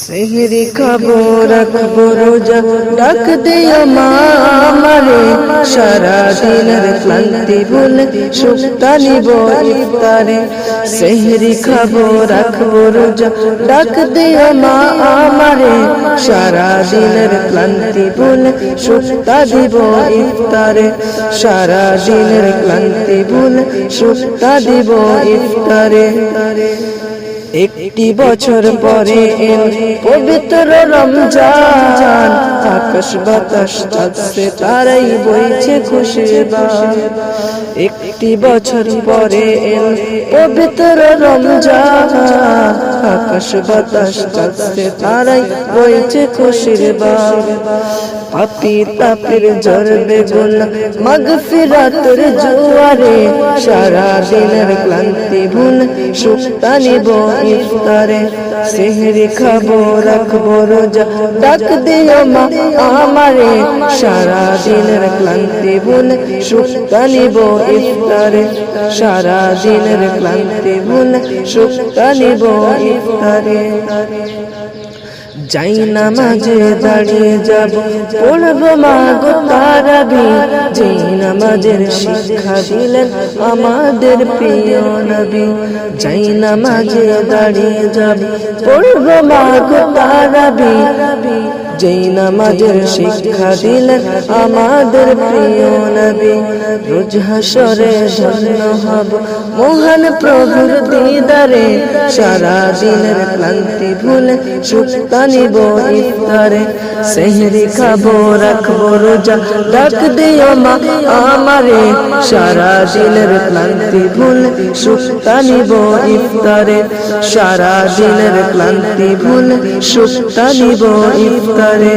সেহরি খাবো রাখবো রোজা ডাক দিও মা আমারে সারা দিনের ক্লান্তি ভুলে সুক্তা নিব ইফতারে সেহরি খাবো রাখবো রোজা ডাক দিও মা আমারে সারা দিনের ক্লান্তি ভুলে সুক্তা দিব ইফতারে সারা দিনের ক্লান্তি ভুলে সুক্তা দিব ইফতারে একটি বছর পরে পবিত্র রমজান আকাশ বাতাস চাঁদে তারাই বইছে খুশির বান একটি বছর পরে পবিত্র রমজান আকাশ বাতাস চাঁদে তারাই বইছে খুশির বান পাপী তাপের ঝরবে গুনাহ মাগফিরাতের জোয়ারে সারা দিনের ক্লান্তি ভুলে সুক্তা নিব ইফতারে সেহরি খাবো রাখবো রোজা ডাক দিও মা আমারে সারা দিনের ক্লান্তি ভুলে সুক্তা নিব ইফতারে সারা দিনের ক্লান্তি ভুলে সুক্তা নিব ইফতারে যাই নামাজে দাঁড়িয়ে যাব পড়ব মা গো তারাবি যেই নামাজের শিক্ষা দিলেন আমাদের প্রিয় নবী যাই নামাজে দাঁড়িয়ে যাব পড়ব মা গো তারাবি যেই নামাজের শিক্ষা দিলেন আমাদের প্রিয় নবী রোজ হাসরে ধন্য হব মহান প্রভুর দিদারে সারা দিনের ক্লান্তি ভুলে সুক্তা নিব ইফতারে সেহরি খাবো রাখবো রোজা ডাক দিও মা আমারে সারা দিনের ক্লান্তি ভুলে সুক্তা নিব ইফতারে সারা দিনের ক্লান্তি ভুলে সুক্তা নিব ইফতারে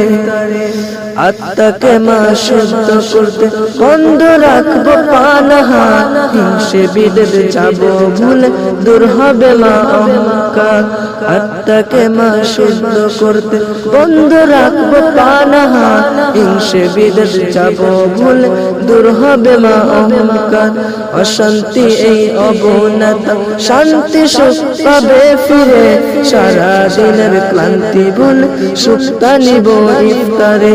আত্মাকে মা শুদ্ধ করতে বন্ধ রাখবো পানাহা হিংসে বিদেশ যাব ভুলে দূর হবে মা অহংকার আত্মাকে মা শুদ্ধ করতে বন্ধ রাখবো পানাহা হিংসে বিদেশ যাব ভুলে দূর হবে মা অহংকার অশান্তি এই অবনতা শান্তি সুখ পাবে ফিরে সারা দিনের ক্লান্তি ভুলে সুক্তা নিব ইফতারে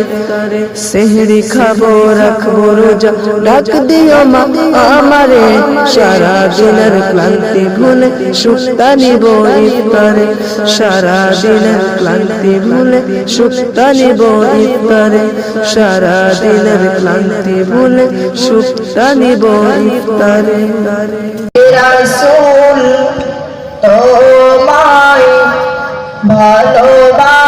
সেহরি খাবো রাখবো রোজা ডাক দিও মা আমারে সারা দিনের ক্লান্তি ভুলে সুক্তা নিব ইফতারে সারা দিনের ক্লান্তি ভুলে সুক্তা নিব ইফতারে সারা দিনের ক্লান্তি ভুলে সুক্তা নিব ইফতারে রাসূল তোমায় ভালোবাসি